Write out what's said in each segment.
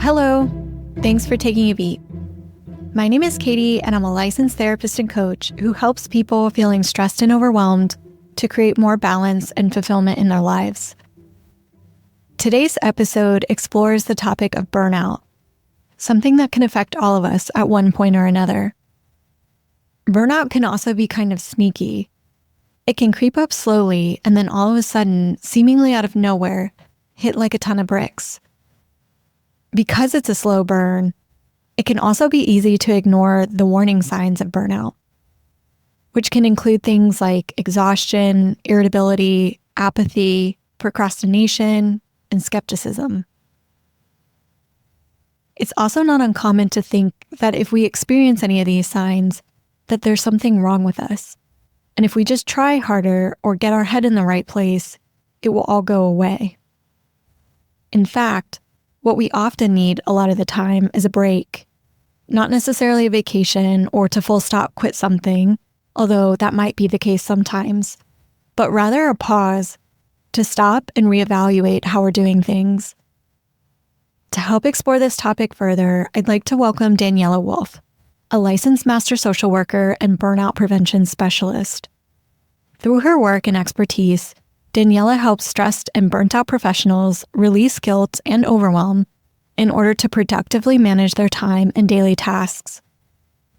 Hello. Thanks for taking a beat. My name is Katie, and I'm a licensed therapist and coach who helps people feeling stressed and overwhelmed to create more balance and fulfillment in their lives. Today's episode explores the topic of burnout, something that can affect all of us at one point or another. Burnout can also be kind of sneaky. It can creep up slowly and then all of a sudden, seemingly out of nowhere, hit like a ton of bricks. Because it's a slow burn, it can also be easy to ignore the warning signs of burnout, which can include things like exhaustion, irritability, apathy, procrastination, and skepticism. It's also not uncommon to think that if we experience any of these signs, that there's something wrong with us. And if we just try harder or get our head in the right place, it will all go away. In fact, what we often need a lot of the time is a break. Not necessarily a vacation or to full stop quit something, although that might be the case sometimes, but rather a pause to stop and reevaluate how we're doing things. To help explore this topic further, I'd like to welcome Daniela Wolf, a licensed master social worker and burnout prevention specialist. Through her work and expertise, Daniela helps stressed and burnt out professionals release guilt and overwhelm in order to productively manage their time and daily tasks.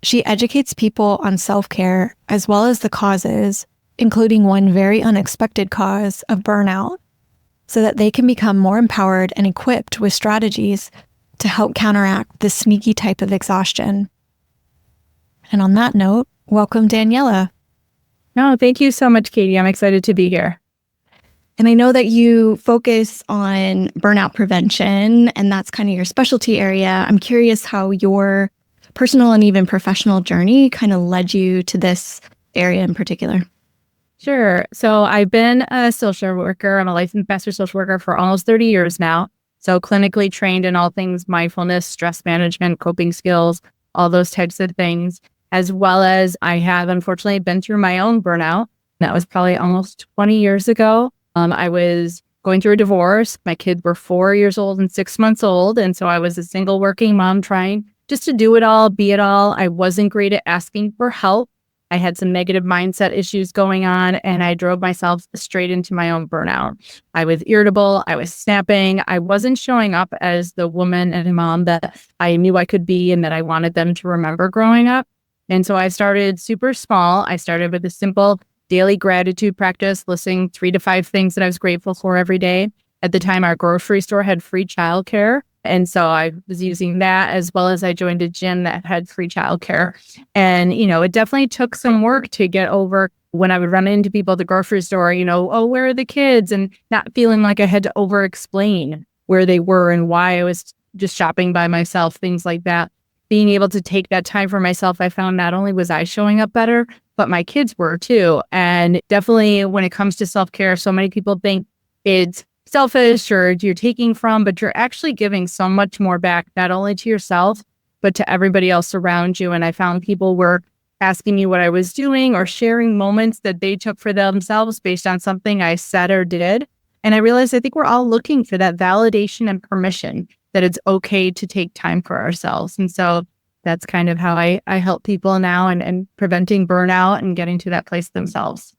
She educates people on self-care as well as the causes, including one very unexpected cause of burnout, so that they can become more empowered and equipped with strategies to help counteract this sneaky type of exhaustion. And on that note, welcome, Daniela. No, thank you so much, Katie. I'm excited to be here. And I know that you focus on burnout prevention, and that's kind of your specialty area. I'm curious how your personal and even professional journey kind of led you to this area in particular. Sure. So I've been a social worker. I'm a licensed master social worker for almost 30 years now. So clinically trained in all things mindfulness, stress management, coping skills, all those types of things, as well as I have unfortunately been through my own burnout. That was probably almost 20 years ago. I was going through a divorce. My kids were 4 years old and 6 months old. And so I was a single working mom trying just to do it all, be it all. I wasn't great at asking for help. I had some negative mindset issues going on, and I drove myself straight into my own burnout. I was irritable. I was snapping. I wasn't showing up as the woman and mom that I knew I could be and that I wanted them to remember growing up. And so I started super small. I started with a simple daily gratitude practice, listing 3 to 5 things that I was grateful for every day. At the time, our grocery store had free childcare. And so I was using that, as well as I joined a gym that had free childcare. And, it definitely took some work to get over when I would run into people at the grocery store, oh, where are the kids? And not feeling like I had to over explain where they were and why I was just shopping by myself, things like that. Being able to take that time for myself, I found not only was I showing up better, but my kids were too. And definitely when it comes to self-care, so many people think it's selfish or you're taking from, but you're actually giving so much more back, not only to yourself, but to everybody else around you. And I found people were asking me what I was doing or sharing moments that they took for themselves based on something I said or did. And I realized I think we're all looking for that validation and permission that it's okay to take time for ourselves. And so that's kind of how I help people now and preventing burnout and getting to that place themselves.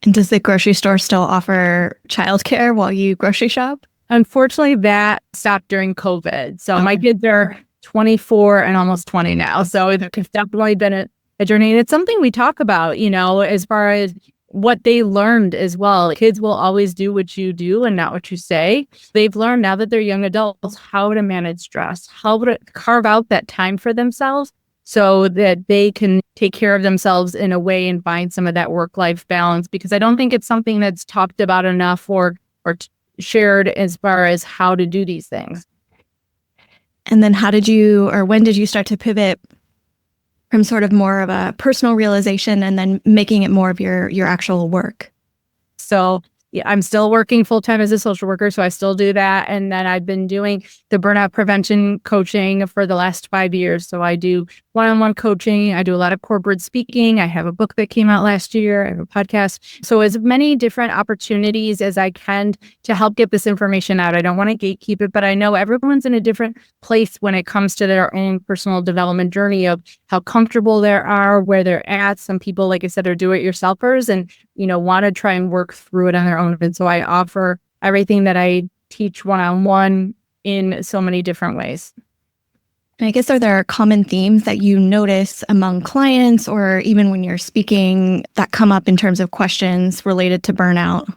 And does the grocery store still offer childcare while you grocery shop? Unfortunately, that stopped during COVID. So My kids are 24 and almost 20 now. So it's definitely been a journey. And it's something we talk about, as far as what they learned as well. Kids will always do what you do and not what you say. They've learned now that they're young adults how to manage stress, how to carve out that time for themselves so that they can take care of themselves in a way and find some of that work-life balance. Because I don't think it's something that's talked about enough or shared as far as how to do these things. And then when did you start to pivot from sort of more of a personal realization and then making it more of your actual work? So yeah, I'm still working full time as a social worker, so I still do that. And then I've been doing the burnout prevention coaching for the last 5 years. So I do one-on-one coaching. I do a lot of corporate speaking. I have a book that came out last year. I have a podcast. So as many different opportunities as I can to help get this information out. I don't want to gatekeep it, but I know everyone's in a different place when it comes to their own personal development journey of how comfortable they are, where they're at. Some people, like I said, are do-it-yourselfers and, want to try and work through it on their own. And so I offer everything that I teach one-on-one in so many different ways. I guess, are there common themes that you notice among clients or even when you're speaking that come up in terms of questions related to burnout?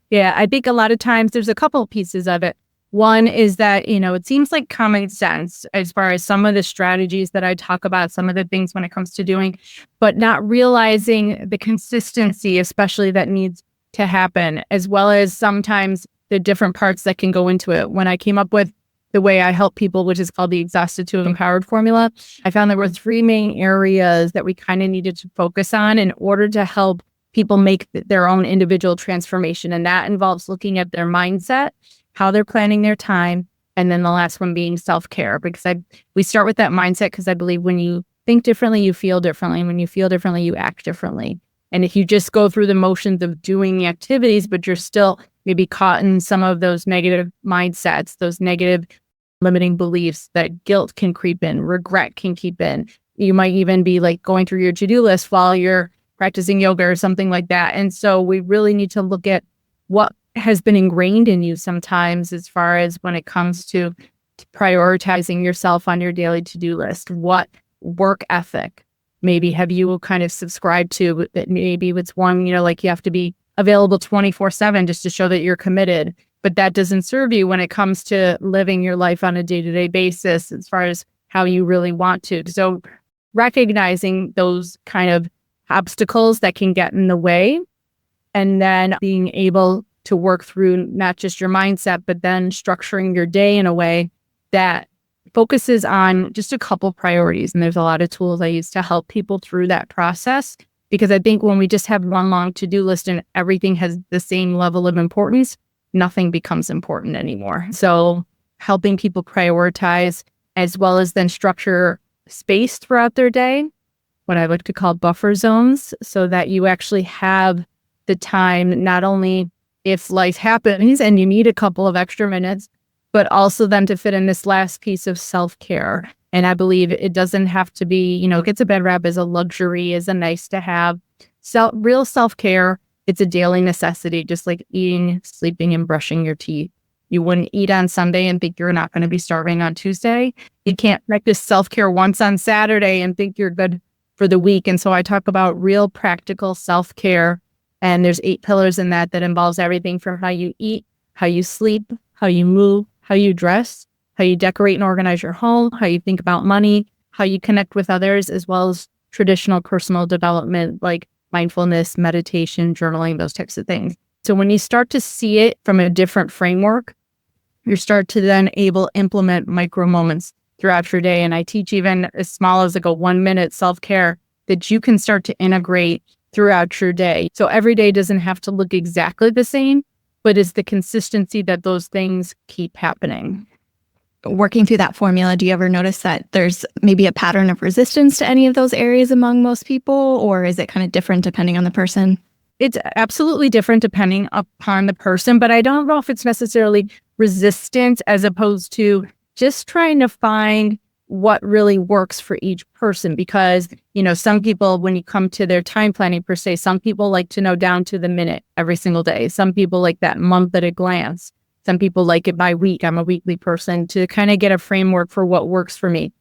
Yeah, I think a lot of times there's a couple of pieces of it. One is that, it seems like common sense as far as some of the strategies that I talk about, some of the things when it comes to doing, but not realizing the consistency, especially that needs to happen, as well as sometimes the different parts that can go into it. When I came up with the way I help people, which is called the Exhausted to Empowered formula, I found there were 3 main areas that we kind of needed to focus on in order to help people make their own individual transformation. And that involves looking at their mindset, how they're planning their time, and then the last one being self-care. Because we start with that mindset because I believe when you think differently, you feel differently. When you feel differently, you act differently. And if you just go through the motions of doing the activities, but you're still maybe caught in some of those negative mindsets, those negative limiting beliefs, that guilt can creep in, regret can keep in. You might even be like going through your to-do list while you're practicing yoga or something like that. And so we really need to look at what has been ingrained in you sometimes as far as when it comes to prioritizing yourself on your daily to-do list. What work ethic maybe have you kind of subscribed to? That maybe it's one, like you have to be available 24/7 just to show that you're committed, but that doesn't serve you when it comes to living your life on a day-to-day basis as far as how you really want to. So recognizing those kind of obstacles that can get in the way, and then being able to work through not just your mindset, but then structuring your day in a way that focuses on just a couple priorities. And there's a lot of tools I use to help people through that process, because I think when we just have one long to-do list and everything has the same level of importance, nothing becomes important anymore. So helping people prioritize, as well as then structure space throughout their day, what I like to call buffer zones, so that you actually have the time, not only if life happens and you need a couple of extra minutes, but also then to fit in this last piece of self-care. And I believe it doesn't have to be, it gets a bad rap as a luxury, as a nice to have. Real self-care, it's a daily necessity, just like eating, sleeping, and brushing your teeth. You wouldn't eat on Sunday and think you're not going to be starving on Tuesday. You can't practice self-care once on Saturday and think you're good for the week. And so I talk about real practical self-care. And there's 8 pillars in that involves everything from how you eat, how you sleep, how you move, how you dress, how you decorate and organize your home, how you think about money, how you connect with others, as well as traditional personal development like mindfulness, meditation, journaling, those types of things. So when you start to see it from a different framework, you start to then implement micro moments throughout your day. And I teach even as small as like a 1-minute self-care that you can start to integrate throughout your day. So every day doesn't have to look exactly the same, but it's the consistency that those things keep happening. Working through that formula, do you ever notice that there's maybe a pattern of resistance to any of those areas among most people, or is it kind of different depending on the person? It's absolutely different depending upon the person, but I don't know if it's necessarily resistance as opposed to just trying to find what really works for each person. Because, some people, when you come to their time planning per se, some people like to know down to the minute every single day. Some people like that month at a glance. Some people like it by week. I'm a weekly person, to kind of get a framework for what works for me.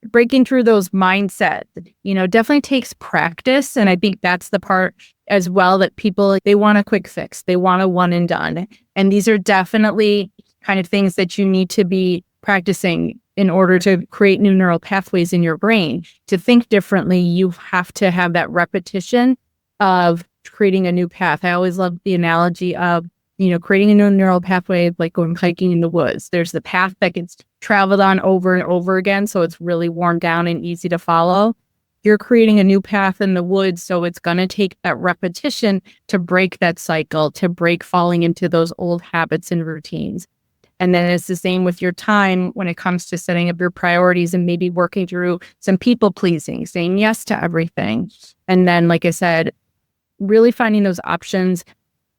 Breaking through those mindsets, definitely takes practice. And I think that's the part as well that people, they want a quick fix. They want a one and done. And these are definitely kind of things that you need to be practicing in order to create new neural pathways in your brain. To think differently, you have to have that repetition of creating a new path. I always love the analogy of, creating a new neural pathway, like going hiking in the woods. There's the path that gets traveled on over and over again, so it's really worn down and easy to follow. you're creating a new path in the woods. So it's going to take that repetition to break that cycle, to break falling into those old habits and routines. And then it's the same with your time when it comes to setting up your priorities and maybe working through some people pleasing, saying yes to everything. And then, like I said, really finding those options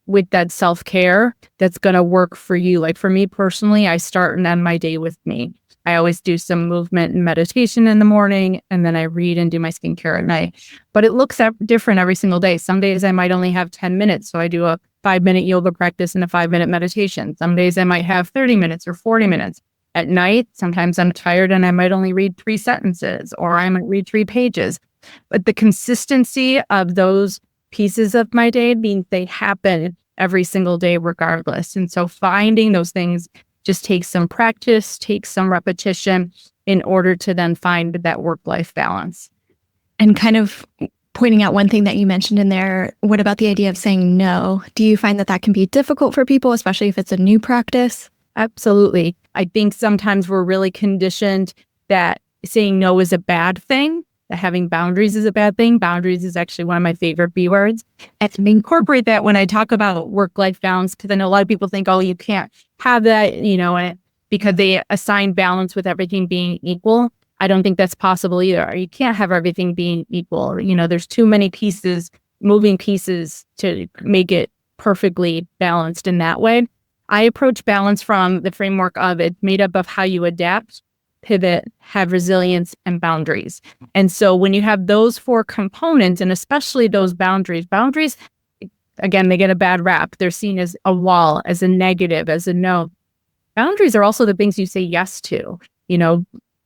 with that self-care that's going to work for you. Like for me personally, I start and end my day with me. I always do some movement and meditation in the morning, and then I read and do my skincare at night. But it looks different every single day. Some days I might only have 10 minutes. So I do a 5-minute yoga practice and a 5-minute meditation. Some days I might have 30 minutes or 40 minutes. At night, sometimes I'm tired and I might only read 3 sentences or I might read 3 pages. But the consistency of those pieces of my day means they happen every single day regardless. And so finding those things just takes some practice, takes some repetition in order to then find that work-life balance. And kind of pointing out one thing that you mentioned in there, what about the idea of saying no? Do you find that that can be difficult for people, especially if it's a new practice? Absolutely. I think sometimes we're really conditioned that saying no is a bad thing, that having boundaries is a bad thing. Boundaries is actually one of my favorite B words. And to incorporate that when I talk about work-life balance, because I know a lot of people think, oh, you can't have that, because they assign balance with everything being equal. I don't think that's possible either. You can't have everything being equal. There's too many moving pieces to make it perfectly balanced in that way. I approach balance from the framework of it made up of how you adapt, pivot, have resilience, and boundaries. And so when you have those 4 components, and especially those boundaries, again, they get a bad rap. They're seen as a wall, as a negative, as a no. Boundaries are also the things you say yes to.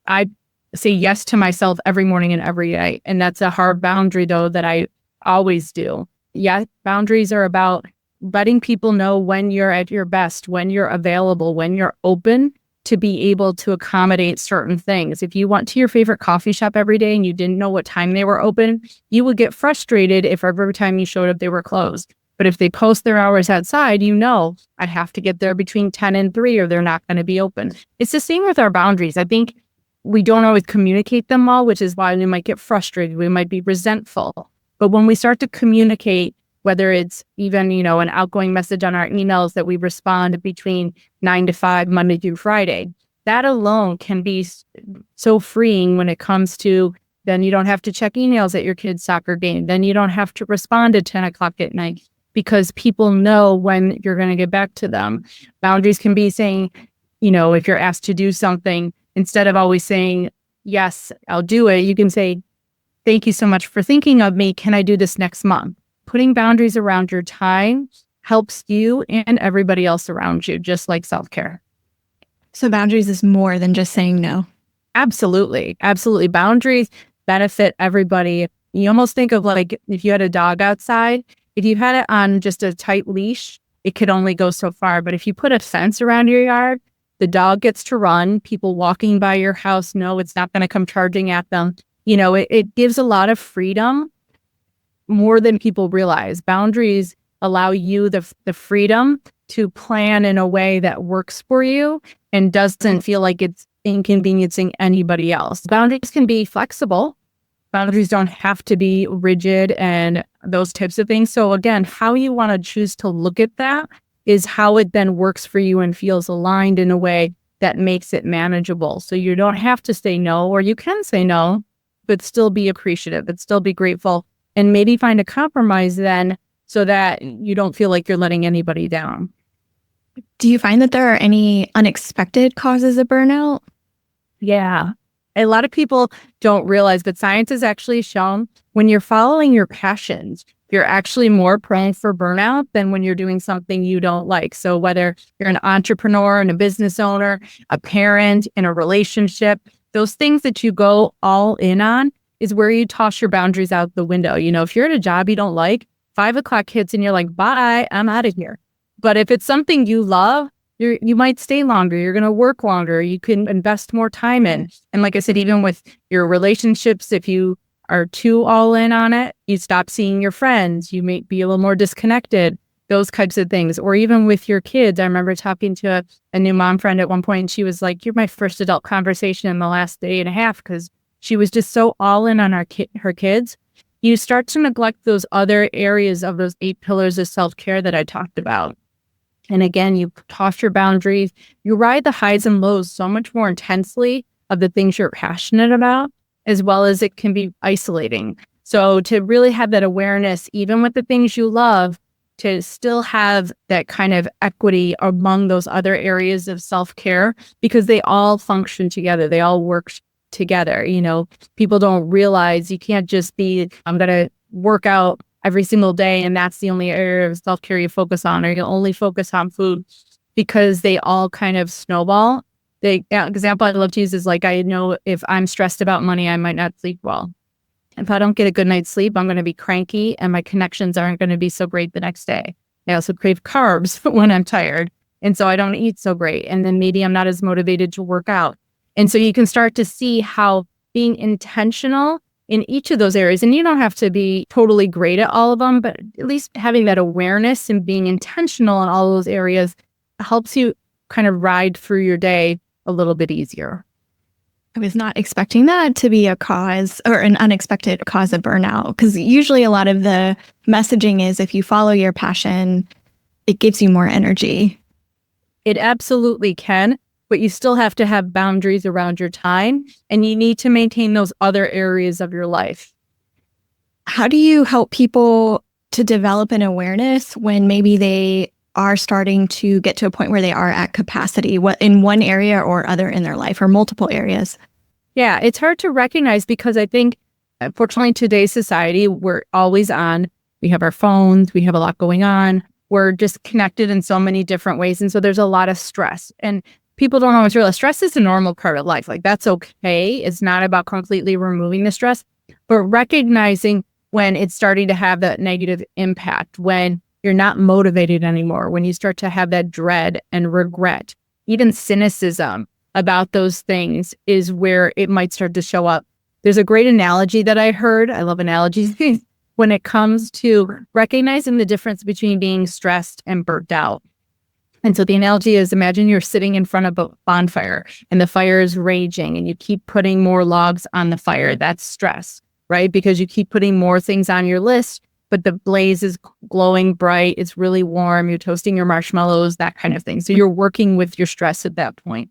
I say yes to myself every morning and every day. And that's a hard boundary, though, that I always do. Yeah, boundaries are about letting people know when you're at your best, when you're available, when you're open to be able to accommodate certain things. If you went to your favorite coffee shop every day and you didn't know what time they were open, you would get frustrated if every time you showed up, they were closed. But if they post their hours outside, I have to get there between 10 and 3 or they're not going to be open. It's the same with our boundaries. I think we don't always communicate them well, which is why we might get frustrated. We might be resentful. But when we start to communicate, whether it's even, an outgoing message on our emails that we respond between 9 to 5, Monday through Friday, that alone can be so freeing when it comes to then you don't have to check emails at your kid's soccer game. Then you don't have to respond at 10 o'clock at night because people know when you're going to get back to them. Boundaries can be saying, if you're asked to do something, instead of always saying, yes, I'll do it, you can say, thank you so much for thinking of me. Can I do this next month? Putting boundaries around your time helps you and everybody else around you, just like self-care. So boundaries is more than just saying no. Absolutely. Absolutely. Boundaries benefit everybody. You almost think of like if you had a dog outside, if you had it on just a tight leash, it could only go so far. But if you put a fence around your yard, the dog gets to run. People walking by your house know it's not going to come charging at them. It gives a lot of freedom. More than people realize. Boundaries allow you the freedom to plan in a way that works for you and doesn't feel like it's inconveniencing anybody else. Boundaries can be flexible. Boundaries don't have to be rigid and those types of things. So again, how you want to choose to look at that is how it then works for you and feels aligned in a way that makes it manageable. So you don't have to say no, or you can say no, but still be appreciative, but still be grateful. And maybe find a compromise then so that you don't feel like you're letting anybody down. Do you find that there are any unexpected causes of burnout? Yeah. A lot of people don't realize, but science has actually shown when you're following your passions, you're actually more prone for burnout than when you're doing something you don't like. So whether you're an entrepreneur and a business owner, a parent in a relationship, those things that you go all in on is where you toss your boundaries out the window. If you're at a job you don't like, 5 o'clock hits and you're like, bye, I'm out of here. But if it's something you love, you might stay longer. You're going to work longer. You can invest more time in. And like I said, even with your relationships, if you are too all in on it, you stop seeing your friends. You may be a little more disconnected, those types of things. Or even with your kids. I remember talking to a new mom friend at one point, and she was like, you're my first adult conversation in the last day and a half because she was just so all in on her kids, you start to neglect those other areas of those 8 pillars of self-care that I talked about. And again, you toss your boundaries, you ride the highs and lows so much more intensely of the things you're passionate about, as well as it can be isolating. So to really have that awareness, even with the things you love, to still have that kind of equity among those other areas of self-care, because they all function together. They all work together. People don't realize you can't just be, I'm going to work out every single day and that's the only area of self-care you focus on, or you only focus on food, because they all kind of snowball. The example I love to use is like, I know if I'm stressed about money, I might not sleep well. If I don't get a good night's sleep, I'm going to be cranky and my connections aren't going to be so great the next day. I also crave carbs when I'm tired. And so I don't eat so great. And then maybe I'm not as motivated to work out. And so you can start to see how being intentional in each of those areas, and you don't have to be totally great at all of them, but at least having that awareness and being intentional in all those areas helps you kind of ride through your day a little bit easier. I was not expecting that to be a cause or an unexpected cause of burnout, because usually a lot of the messaging is if you follow your passion, it gives you more energy. It absolutely can, but you still have to have boundaries around your time, and you need to maintain those other areas of your life. How do you help people to develop an awareness when maybe they are starting to get to a point where they are at capacity, what in one area or other in their life, or multiple areas? Yeah, it's hard to recognize because I think, unfortunately, in today's society, we're always on. We have our phones, we have a lot going on. We're just connected in so many different ways. And so there's a lot of stress. And people don't always realize stress is a normal part of life. Like, that's okay. It's not about completely removing the stress, but recognizing when it's starting to have that negative impact, when you're not motivated anymore, when you start to have that dread and regret, even cynicism about those things is where it might start to show up. There's a great analogy that I heard. I love analogies when it comes to recognizing the difference between being stressed and burnt out. And so the analogy is, imagine you're sitting in front of a bonfire and the fire is raging and you keep putting more logs on the fire. That's stress, right? Because you keep putting more things on your list, but the blaze is glowing bright. It's really warm. You're toasting your marshmallows, that kind of thing. So you're working with your stress at that point.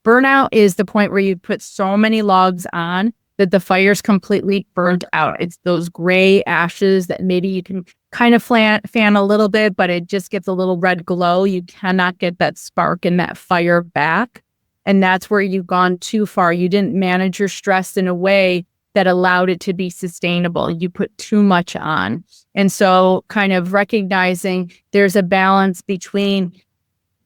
Burnout is the point where you put so many logs on that the fire's completely burnt out. It's those gray ashes that maybe you can kind of fan a little bit, but it just gets a little red glow. You cannot get that spark and that fire back. And that's where you've gone too far. You didn't manage your stress in a way that allowed it to be sustainable. You put too much on. And so kind of recognizing there's a balance between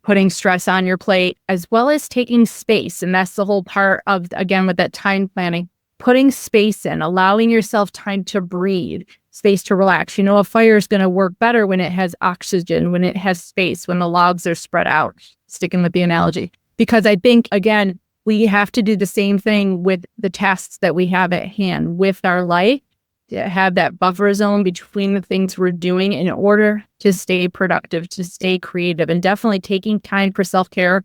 putting stress on your plate as well as taking space. And that's the whole part of, again, with that time planning, putting space in, allowing yourself time to breathe, space to relax. A fire is going to work better when it has oxygen, when it has space, when the logs are spread out, sticking with the analogy. Because I think, again, we have to do the same thing with the tasks that we have at hand with our life, to have that buffer zone between the things we're doing in order to stay productive, to stay creative. And definitely taking time for self-care,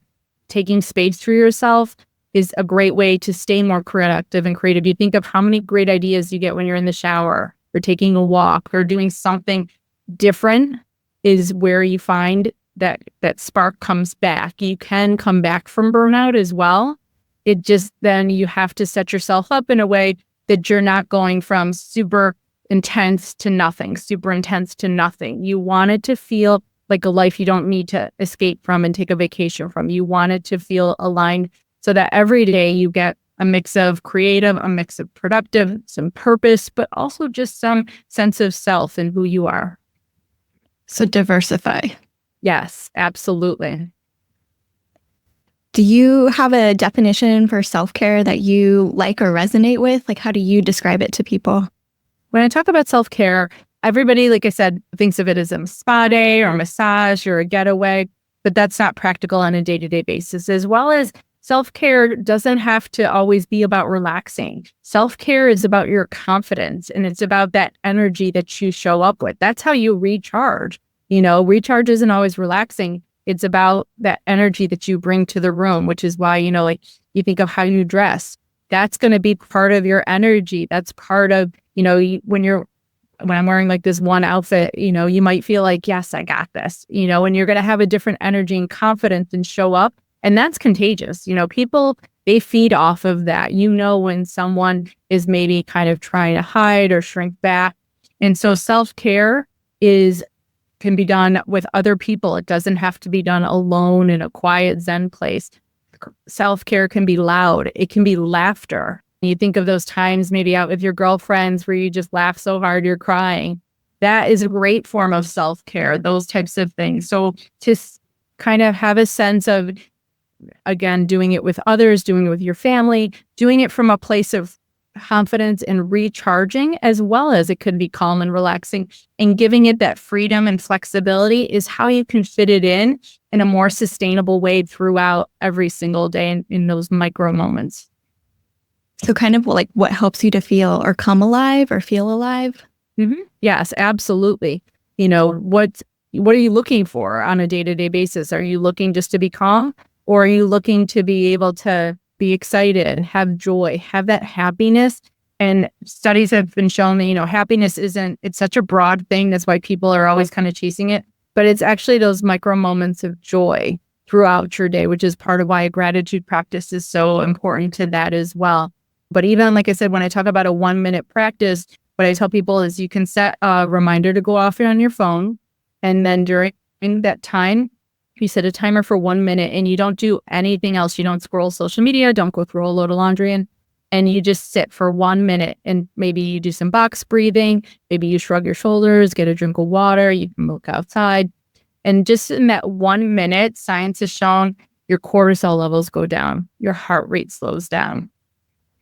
taking space for yourself is a great way to stay more productive and creative. You think of how many great ideas you get when you're in the shower or taking a walk or doing something different is where you find that spark comes back. You can come back from burnout as well. It just, then you have to set yourself up in a way that you're not going from super intense to nothing, super intense to nothing. You want it to feel like a life you don't need to escape from and take a vacation from. You want it to feel aligned so that every day you get a mix of creative, a mix of productive, some purpose, but also just some sense of self and who you are. So diversify. Yes, absolutely. Do you have a definition for self-care that you like or resonate with? Like, how do you describe it to people? When I talk about self-care, everybody, like I said, thinks of it as a spa day or massage or a getaway, but that's not practical on a day-to-day basis. As well as self-care doesn't have to always be about relaxing. Self-care is about your confidence, and it's about that energy that you show up with. That's how you recharge. Recharge isn't always relaxing. It's about that energy that you bring to the room, which is why, like, you think of how you dress. that's going to be part of your energy. That's part of, when I'm wearing like this one outfit, you might feel like, yes, I got this, and you're going to have a different energy and confidence and show up. And that's contagious. People, they feed off of that. When someone is maybe kind of trying to hide or shrink back. And so self-care can be done with other people. It doesn't have to be done alone in a quiet Zen place. Self-care can be loud. It can be laughter. You think of those times maybe out with your girlfriends where you just laugh so hard you're crying. That is a great form of self-care, those types of things. So to kind of have a sense of, again, doing it with others, doing it with your family, doing it from a place of confidence and recharging, as well as it could be calm and relaxing, and giving it that freedom and flexibility is how you can fit it in a more sustainable way throughout every single day in those micro moments. So kind of like what helps you to feel or come alive or feel alive? Mm-hmm. Yes, absolutely. What are you looking for on a day-to-day basis? Are you looking just to be calm, or are you looking to be able to be excited, have joy, have that happiness? And studies have been shown that, happiness it's such a broad thing. That's why people are always kind of chasing it. But it's actually those micro moments of joy throughout your day, which is part of why a gratitude practice is so important to that as well. But even, like I said, when I talk about a 1-minute practice, what I tell people is you can set a reminder to go off on your phone. And then during that time, you set a timer for 1 minute and you don't do anything else. You don't scroll social media, don't go through a load of laundry, and you just sit for 1 minute, and maybe you do some box breathing. Maybe you shrug your shoulders, get a drink of water. You can look outside. And just in that 1 minute, science has shown your cortisol levels go down, your heart rate slows down,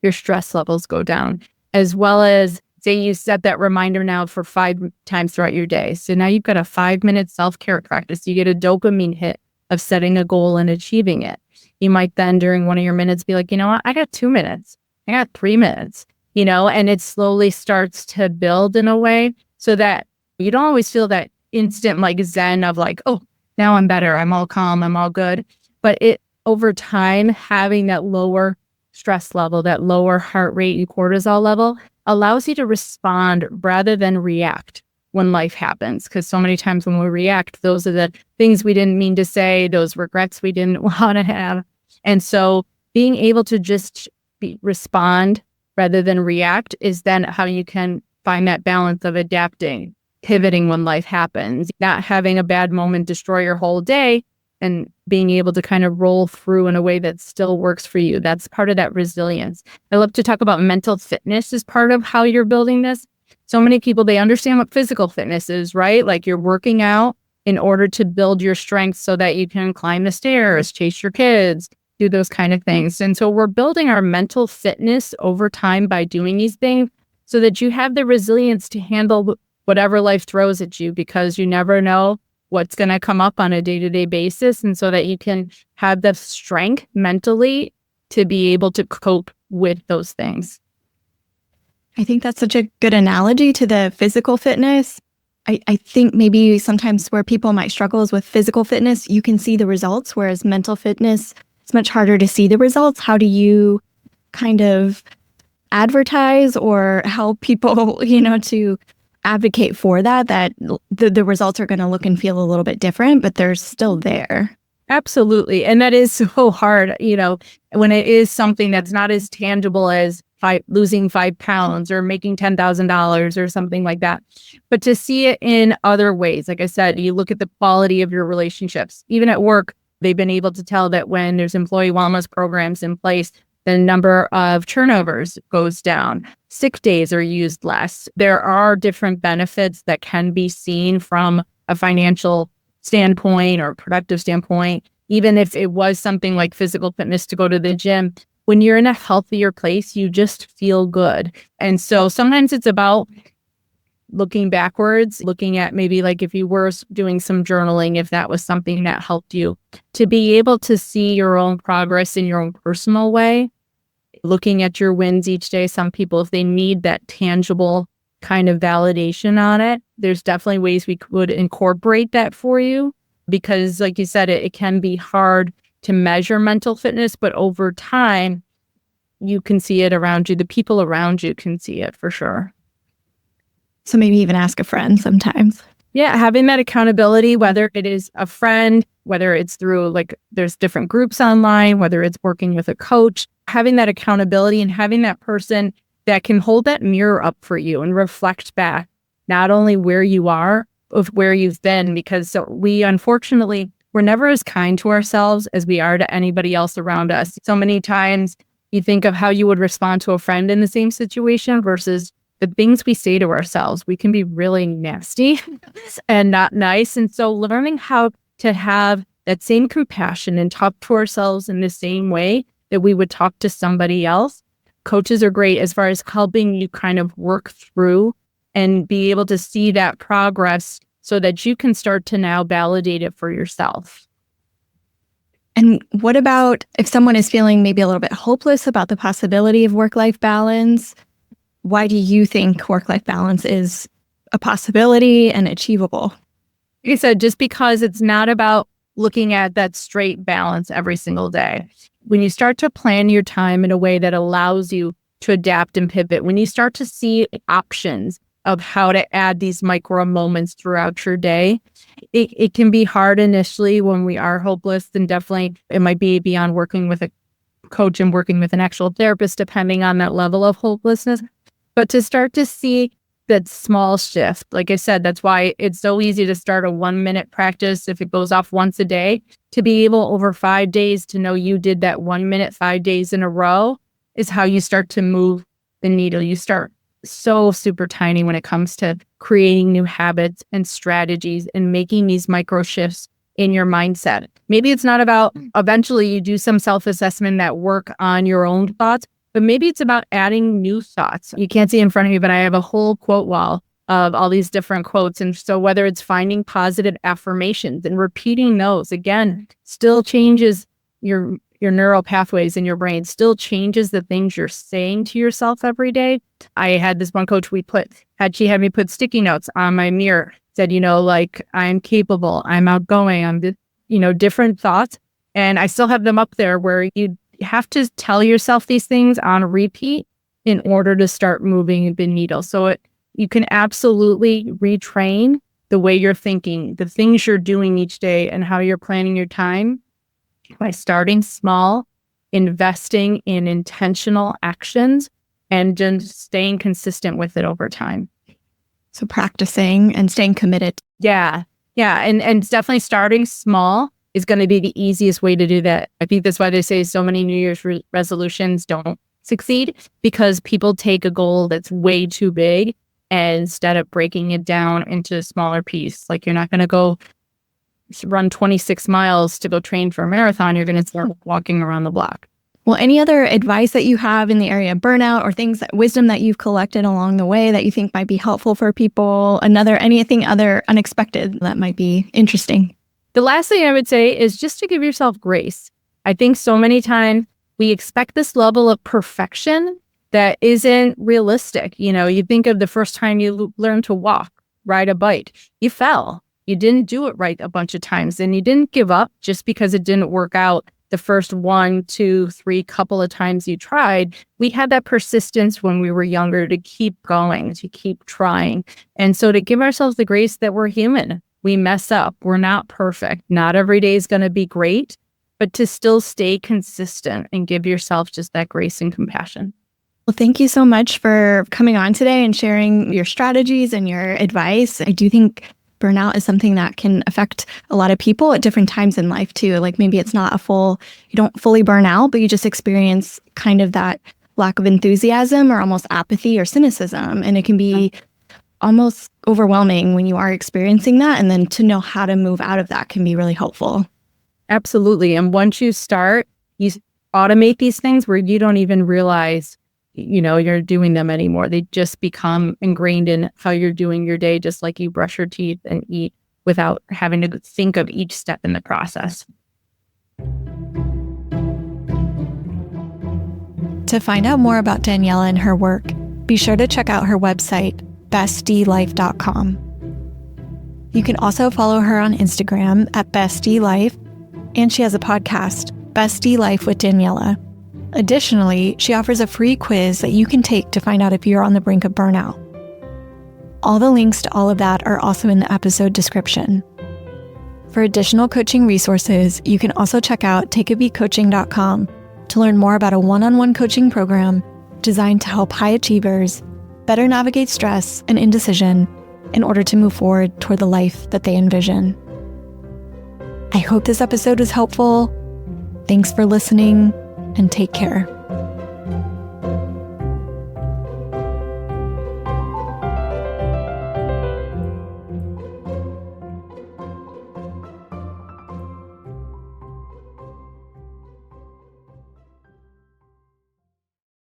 your stress levels go down, as well as, say you set that reminder now for 5 times throughout your day. So now you've got a 5-minute self-care practice. You get a dopamine hit of setting a goal and achieving it. You might then during one of your minutes be like, you know what, I got 2 minutes. I got 3 minutes, and it slowly starts to build in a way so that you don't always feel that instant like zen of like, oh, now I'm better. I'm all calm. I'm all good. But over time, having that lower stress level, that lower heart rate and cortisol level allows you to respond rather than react when life happens. Because so many times when we react, those are the things we didn't mean to say, those regrets we didn't want to have. And so being able to just respond rather than react is then how you can find that balance of adapting, pivoting when life happens, not having a bad moment destroy your whole day, and being able to kind of roll through in a way that still works for you. That's part of that resilience. I love to talk about mental fitness as part of how you're building this. So many people, they understand what physical fitness is, right? Like you're working out in order to build your strength so that you can climb the stairs, chase your kids, do those kind of things. And so we're building our mental fitness over time by doing these things so that you have the resilience to handle whatever life throws at you, because you never know what's going to come up on a day-to-day basis, and so that you can have the strength mentally to be able to cope with those things. I think that's such a good analogy to the physical fitness. I think maybe sometimes where people might struggle is with physical fitness, you can see the results, whereas mental fitness, it's much harder to see the results. How do you kind of advertise or help people, to advocate for that the results are going to look and feel a little bit different, but they're still there? Absolutely. And that is so hard, when it is something that's not as tangible as losing 5 pounds or making $10,000 or something like that. But to see it in other ways, like I said, you look at the quality of your relationships. Even at work, they've been able to tell that when there's employee wellness programs in place, the number of turnovers goes down. Sick days are used less. There are different benefits that can be seen from a financial standpoint or productive standpoint. Even if it was something like physical fitness to go to the gym, when you're in a healthier place, you just feel good. And so sometimes it's about looking backwards, looking at maybe like if you were doing some journaling, if that was something that helped you to be able to see your own progress in your own personal way, looking at your wins each day. Some people, if they need that tangible kind of validation on it, there's definitely ways we could incorporate that for you, because like you said, it can be hard to measure mental fitness, but over time, you can see it around you. The people around you can see it for sure. So maybe even ask a friend sometimes. Yeah, having that accountability, whether it is a friend, whether it's through there's different groups online, whether it's working with a coach, having that accountability and having that person that can hold that mirror up for you and reflect back, not only where you are, of where you've been, because unfortunately, we're never as kind to ourselves as we are to anybody else around us. So many times you think of how you would respond to a friend in the same situation versus the things we say to ourselves. We can be really nasty and not nice. And so learning how to have that same compassion and talk to ourselves in the same way that we would talk to somebody else. Coaches are great as far as helping you kind of work through and be able to see that progress so that you can start to now validate it for yourself. And what about if someone is feeling maybe a little bit hopeless about the possibility of work-life balance? Why do you think work-life balance is a possibility and achievable? Like I said, just because it's not about looking at that straight balance every single day. When you start to plan your time in a way that allows you to adapt and pivot, when you start to see options of how to add these micro moments throughout your day, it can be hard initially when we are hopeless. And definitely it might be beyond working with a coach and working with an actual therapist, depending on that level of hopelessness. But to start to see that small shift, like I said, that's why it's so easy to start a 1-minute practice if it goes off once a day, to be able over 5 days to know you did that 1 minute, 5 days in a row is how you start to move the needle. You start so super tiny when it comes to creating new habits and strategies and making these micro shifts in your mindset. Maybe it's not about eventually you do some self-assessment that work on your own thoughts, but maybe it's about adding new thoughts. You can't see in front of me, but I have a whole quote wall of all these different quotes. And so whether it's finding positive affirmations and repeating those, again, still changes your neural pathways in your brain, still changes the things you're saying to yourself every day. I had this one coach she had me put sticky notes on my mirror, said, I'm capable, I'm outgoing, I'm different thoughts. And I still have them up there where you have to tell yourself these things on repeat in order to start moving the needle. So you can absolutely retrain the way you're thinking, the things you're doing each day, and how you're planning your time by starting small, investing in intentional actions, and just staying consistent with it over time. So practicing and staying committed. Yeah. And it's definitely starting small is going to be the easiest way to do that. I think that's why they say so many New Year's resolutions don't succeed, because people take a goal that's way too big and instead of breaking it down into a smaller piece. Like, you're not going to go run 26 miles to go train for a marathon. You're going to start walking around the block. Well, any other advice that you have in the area of burnout, or wisdom that you've collected along the way that you think might be helpful for people? Anything other unexpected that might be interesting? The last thing I would say is just to give yourself grace. I think so many times we expect this level of perfection that isn't realistic. You think of the first time you learned to walk, ride a bike, you fell. You didn't do it right a bunch of times, and you didn't give up just because it didn't work out the first 1, 2, 3 couple of times you tried. We had that persistence when we were younger to keep going, to keep trying. And so to give ourselves the grace that we're human. We mess up. We're not perfect. Not every day is going to be great, but to still stay consistent and give yourself just that grace and compassion. Well, thank you so much for coming on today and sharing your strategies and your advice. I do think burnout is something that can affect a lot of people at different times in life too. Like, maybe it's not you don't fully burn out, but you just experience kind of that lack of enthusiasm or almost apathy or cynicism. And it can be almost overwhelming when you are experiencing that. And then to know how to move out of that can be really helpful. Absolutely. And once you start, you automate these things where you don't even realize, you're doing them anymore. They just become ingrained in how you're doing your day, just like you brush your teeth and eat without having to think of each step in the process. To find out more about Daniela and her work, be sure to check out her website, bestdlife.com. You can also follow her on Instagram at bestdlife, and she has a podcast, Bestie Life with Daniela. Additionally, she offers a free quiz that you can take to find out if you're on the brink of burnout. All the links to all of that are also in the episode description. For additional coaching resources, you can also check out takeabeatcoaching.com to learn more about a one-on-one coaching program designed to help high achievers better navigate stress and indecision in order to move forward toward the life that they envision. I hope this episode was helpful. Thanks for listening, and take care.